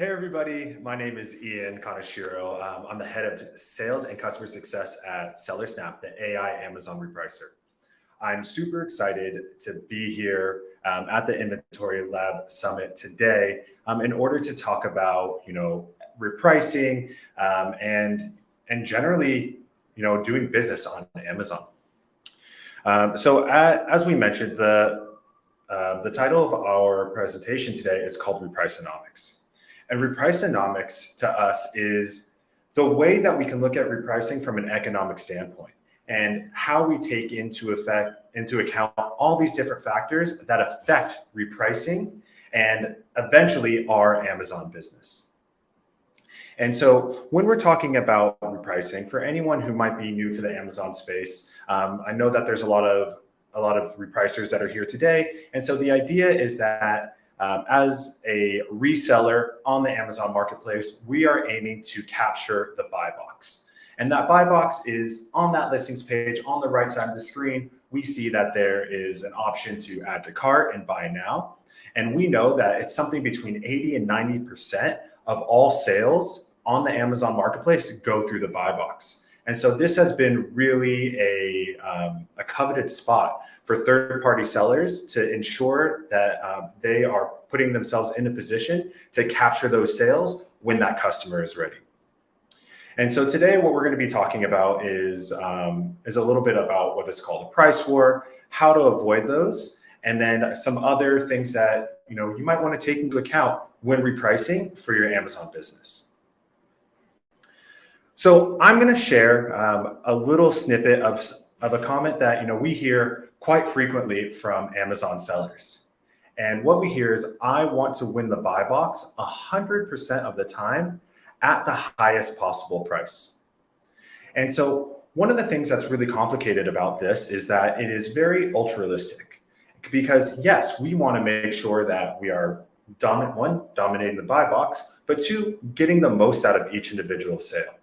Hey everybody, my name is Ian Kanashiro. I'm the head of sales and customer success at SellerSnap, the AI Amazon repricer. I'm super excited to be here at the InventoryLab Summit today in order to talk about, repricing and generally, doing business on Amazon. As we mentioned, the title of our presentation today is called Repricernomics. And Repricernomics to us is the way that we can look at repricing from an economic standpoint and how we take into account all these different factors that affect repricing and eventually our Amazon business. And so when we're talking about repricing, for anyone who might be new to the Amazon space, I know that there's a lot of repricers that are here today. And so the idea is that as a reseller on the Amazon marketplace, we are aiming to capture the buy box. And that buy box is on that listings page on the right side of the screen. We see that there is an option to add to cart and buy now. And we know that it's something between 80 and 90% of all sales on the Amazon marketplace go through the buy box. And so this has been really a coveted spot for third-party sellers to ensure that they are putting themselves in a position to capture those sales when that customer is ready. And so today what we're going to be talking about is a little bit about what is called a price war, how to avoid those, and then some other things that you might want to take into account when repricing for your Amazon business. So I'm going to share a little snippet of a comment that we hear quite frequently from Amazon sellers. And what we hear is, I want to win the buy box 100% of the time at the highest possible price. And so one of the things that's really complicated about this is that it is very ultra-realistic, because yes, we want to make sure that we are dominating the buy box, but two, getting the most out of each individual sale.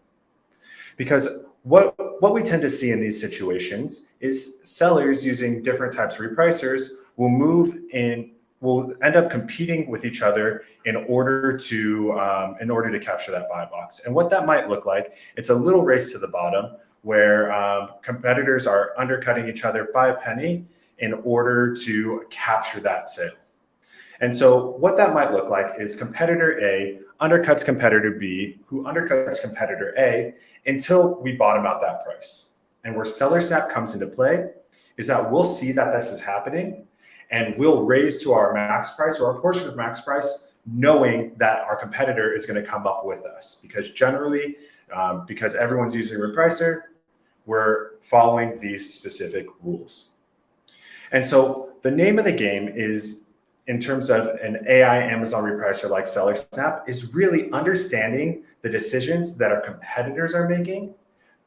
Because what we tend to see in these situations is sellers using different types of repricers will end up competing with each other in order to capture that buy box. And what that might look like, it's a little race to the bottom where competitors are undercutting each other by a penny in order to capture that sale. And so what that might look like is competitor A undercuts competitor B, who undercuts competitor A until we bottom out that price. And where SellerSnap comes into play is that we'll see that this is happening and we'll raise to our max price or our portion of max price, knowing that our competitor is going to come up with us. Because generally, because everyone's using a repricer, we're following these specific rules. And so the name of the game is, in terms of an AI Amazon repricer like SellerSnap, is really understanding the decisions that our competitors are making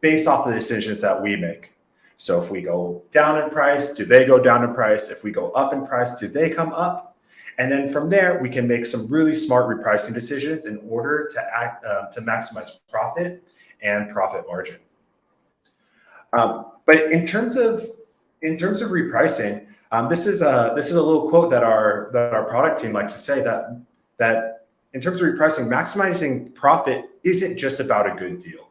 based off the decisions that we make. So if we go down in price, do they go down in price? If we go up in price, do they come up? And then from there, we can make some really smart repricing decisions in order to maximize profit and profit margin. But in terms of repricing, this is a little quote that our product team likes to say, that in terms of repricing, maximizing profit isn't just about a good deal.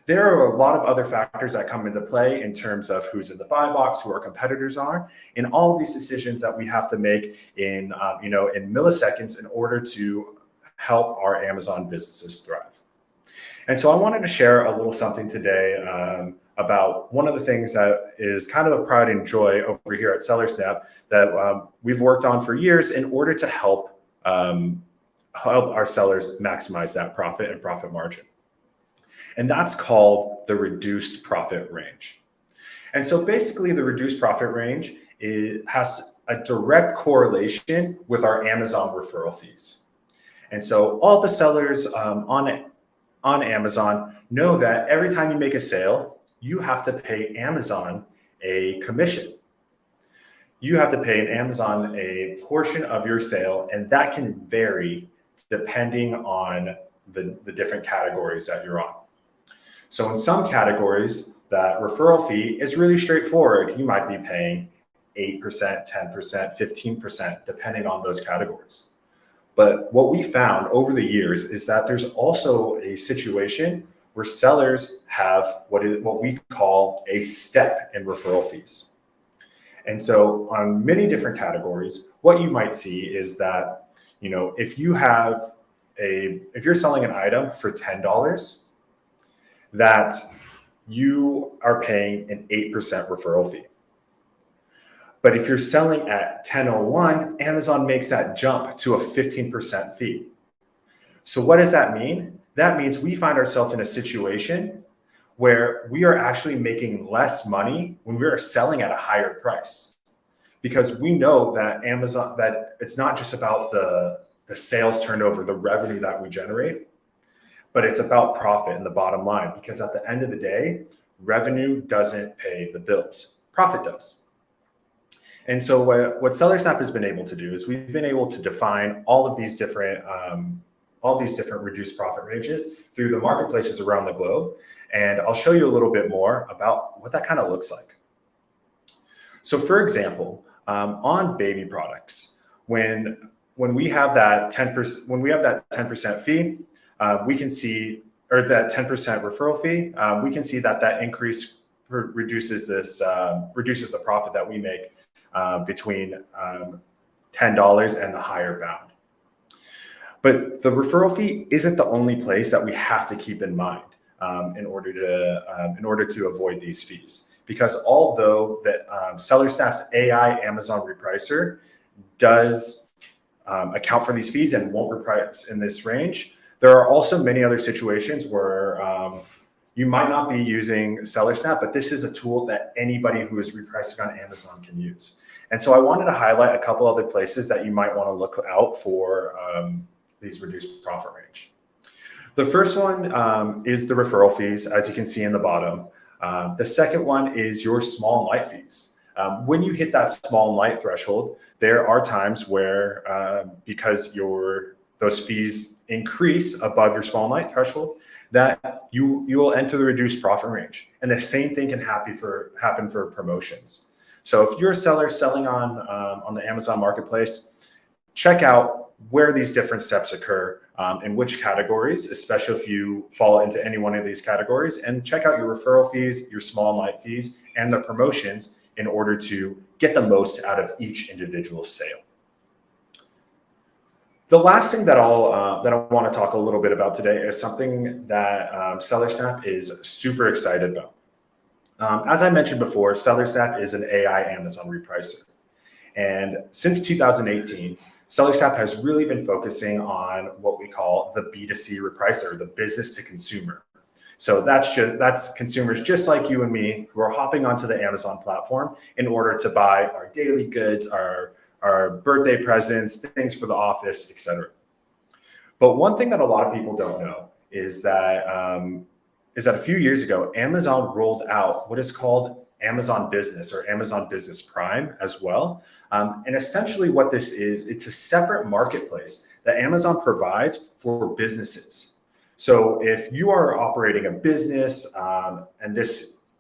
There are a lot of other factors that come into play in terms of who's in the buy box, who our competitors are, and all of these decisions that we have to make in milliseconds in order to help our Amazon businesses thrive. And so I wanted to share a little something today about one of the things that is kind of a pride and joy over here at SellerSnap that we've worked on for years in order to help our sellers maximize that profit and profit margin. And that's called the reduced profit range. And so basically the reduced profit range has a direct correlation with our Amazon referral fees. And so all the sellers on Amazon know that every time you make a sale, you have to pay Amazon a commission. You have to pay Amazon a portion of your sale, and that can vary depending on the different categories that you're on. So in some categories, that referral fee is really straightforward. You might be paying 8%, 10%, 15%, depending on those categories. But what we found over the years is that there's also a situation where sellers have what we call a step in referral fees. And so on many different categories, what you might see is that, if you're selling an item for $10, that you are paying an 8% referral fee. But if you're selling at 10.01, Amazon makes that jump to a 15% fee. So what does that mean? That means we find ourselves in a situation where we are actually making less money when we are selling at a higher price. Because we know that that it's not just about the sales turnover, the revenue that we generate, but it's about profit and the bottom line. Because at the end of the day, revenue doesn't pay the bills, profit does. And so what SellerSnap has been able to do is we've been able to define all of these different reduced profit ranges through the marketplaces around the globe. And I'll show you a little bit more about what that kind of looks like. So for example, on baby products, when we have that 10% fee, we can see, or that 10% referral fee, we can see that increase reduces the profit that we make between $10 and the higher bound. But the referral fee isn't the only place that we have to keep in mind in order to avoid these fees. Because although that SellerSnap's AI Amazon repricer does account for these fees and won't reprice in this range, there are also many other situations where you might not be using SellerSnap, but this is a tool that anybody who is repricing on Amazon can use. And so I wanted to highlight a couple other places that you might want to look out for these reduced profit range. The first one is the referral fees, as you can see in the bottom. The second one is your small and light fees. When you hit that small and light threshold, there are times where because those fees increase above your small and light threshold, that you will enter the reduced profit range. And the same thing can happen for promotions. So if you're a seller selling on the Amazon marketplace, check out where these different steps occur, in which categories, especially if you fall into any one of these categories, and check out your referral fees, your small and light fees, and the promotions in order to get the most out of each individual sale. The last thing that I want to talk a little bit about today is something that SellerSnap is super excited about. As I mentioned before, SellerSnap is an AI Amazon repricer. And since 2018, SellerSnap has really been focusing on what we call the B2C repricer, the business to consumer. So that's consumers just like you and me who are hopping onto the Amazon platform in order to buy our daily goods, our birthday presents, things for the office, etc. But one thing that a lot of people don't know is that a few years ago, Amazon rolled out what is called Amazon Business or Amazon Business Prime as well. And essentially what this is, it's a separate marketplace that Amazon provides for businesses. So if you are operating a business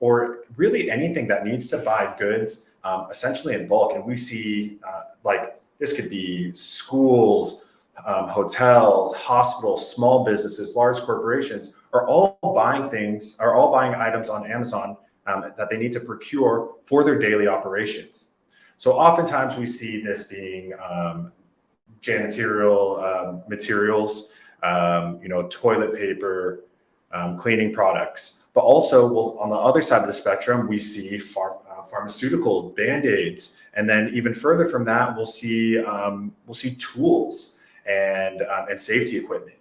or really anything that needs to buy goods essentially in bulk, and we see like this could be schools, hotels, hospitals, small businesses, large corporations are all buying items on Amazon that they need to procure for their daily operations. So oftentimes we see this being janitorial materials, toilet paper, cleaning products. But also on the other side of the spectrum, we see pharmaceutical, Band-Aids. And then even further from that, we'll see tools and safety equipment.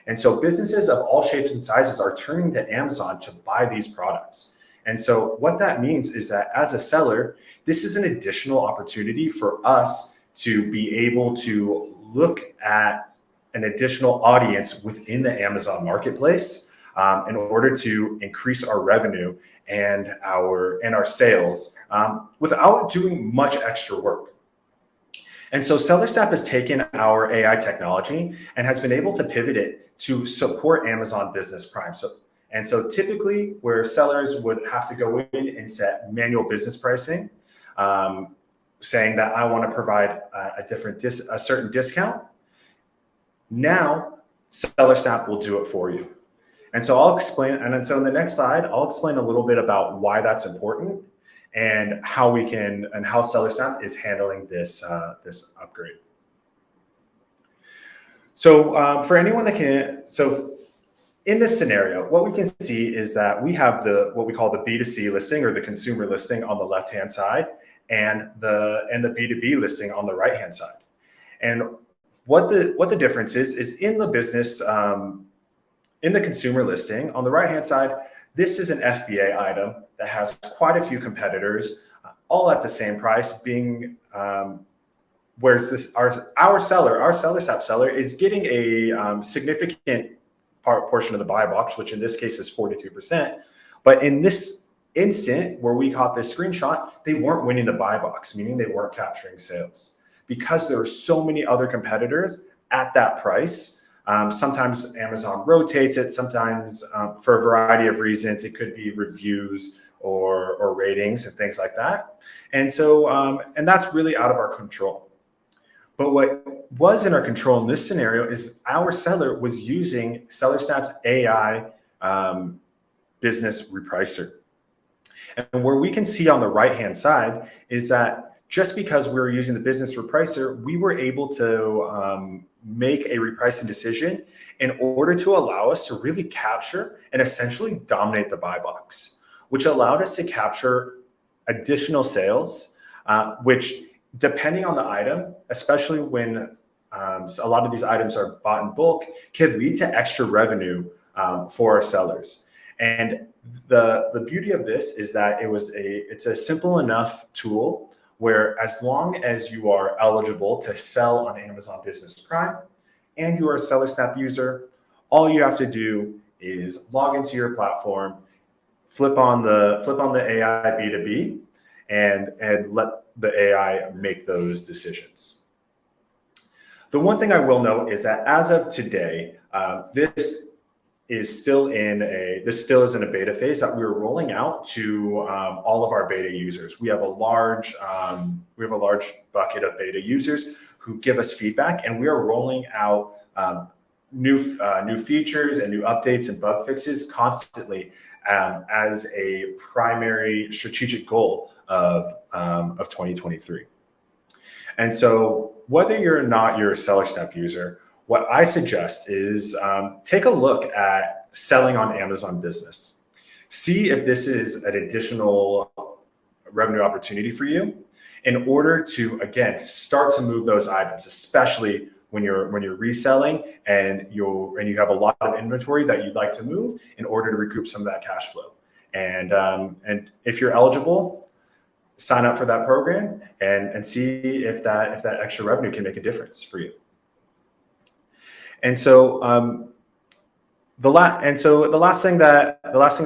And so businesses of all shapes and sizes are turning to Amazon to buy these products. And so what that means is that as a seller, this is an additional opportunity for us to be able to look at an additional audience within the Amazon marketplace in order to increase our revenue and our sales without doing much extra work. And so SellerSnap has taken our AI technology and has been able to pivot it to support Amazon Business Prime. So typically where sellers would have to go in and set manual business pricing, saying that I want to provide a certain discount, Now, SellerSnap will do it for you. And so I'll explain, and so in the next slide, I'll explain a little bit about why that's important and how we can, and how SellerSnap is handling this, this upgrade. So for anyone that can, so in this scenario, what we can see is that we have what we call the B2C listing, or the consumer listing, on the left-hand side, and the B2B listing on the right-hand side. And what the difference is in the business, in the consumer listing on the right-hand side, this is an FBA item that has quite a few competitors, all at the same price, being whereas our SellerSnap seller is getting a significant portion of the buy box, which in this case is 42%. But in this instant where we caught this screenshot, they weren't winning the buy box, meaning they weren't capturing sales, because there are so many other competitors at that price. Sometimes Amazon rotates it, sometimes for a variety of reasons. It could be reviews or ratings and things like that. And so, and that's really out of our control. But what was in our control in this scenario is our seller was using SellerSnap's AI business repricer. And where we can see on the right-hand side is that just because we were using the business repricer, we were able to make a repricing decision in order to allow us to really capture and essentially dominate the buy box, which allowed us to capture additional sales, which, depending on the item, especially when a lot of these items are bought in bulk, can lead to extra revenue for our sellers. And the beauty of this is that it's a simple enough tool where, as long as you are eligible to sell on Amazon Business Prime and you are a SellerSnap user, all you have to do is log into your platform, flip on the AI B2B, and let the AI make those decisions. The one thing I will note is that as of today, this still is in a beta phase that we're rolling out to all of our beta users. We have a large bucket of beta users who give us feedback, and we are rolling out new features and new updates and bug fixes constantly as a primary strategic goal of 2023. And so, whether you're not a SellerSnap user, what I suggest is take a look at selling on Amazon Business. See if this is an additional revenue opportunity for you in order to, again, start to move those items, especially when you're reselling and you have a lot of inventory that you'd like to move in order to recoup some of that cash flow. And if you're eligible, sign up for that program and see if that extra revenue can make a difference for you. And so the last thing that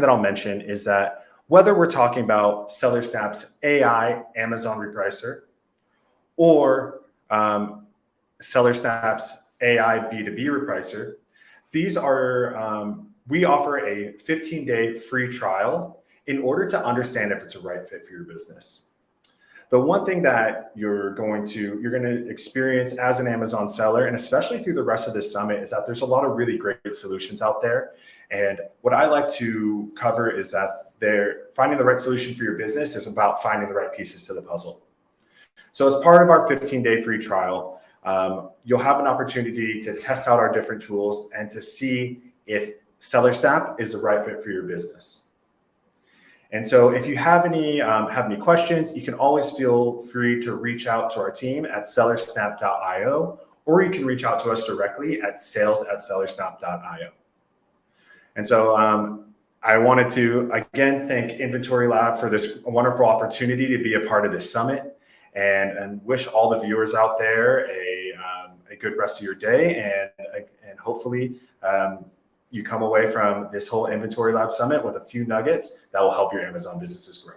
I'll mention is that whether we're talking about SellerSnap's AI Amazon repricer or SellerSnap's AI B2B repricer, these are we offer a 15-day free trial in order to understand if it's a right fit for your business. The one thing that you're going to experience as an Amazon seller, and especially through the rest of this summit, is that there's a lot of really great solutions out there. And what I like to cover is that finding the right solution for your business is about finding the right pieces to the puzzle. So as part of our 15-day free trial, you'll have an opportunity to test out our different tools and to see if SellerSnap is the right fit for your business. And so if you have any questions, you can always feel free to reach out to our team at sellersnap.io, or you can reach out to us directly at sales@sellersnap.io. And so I wanted to, again, thank InventoryLab for this wonderful opportunity to be a part of this summit, and wish all the viewers out there a good rest of your day, and hopefully you come away from this whole InventoryLab summit with a few nuggets that will help your Amazon businesses grow.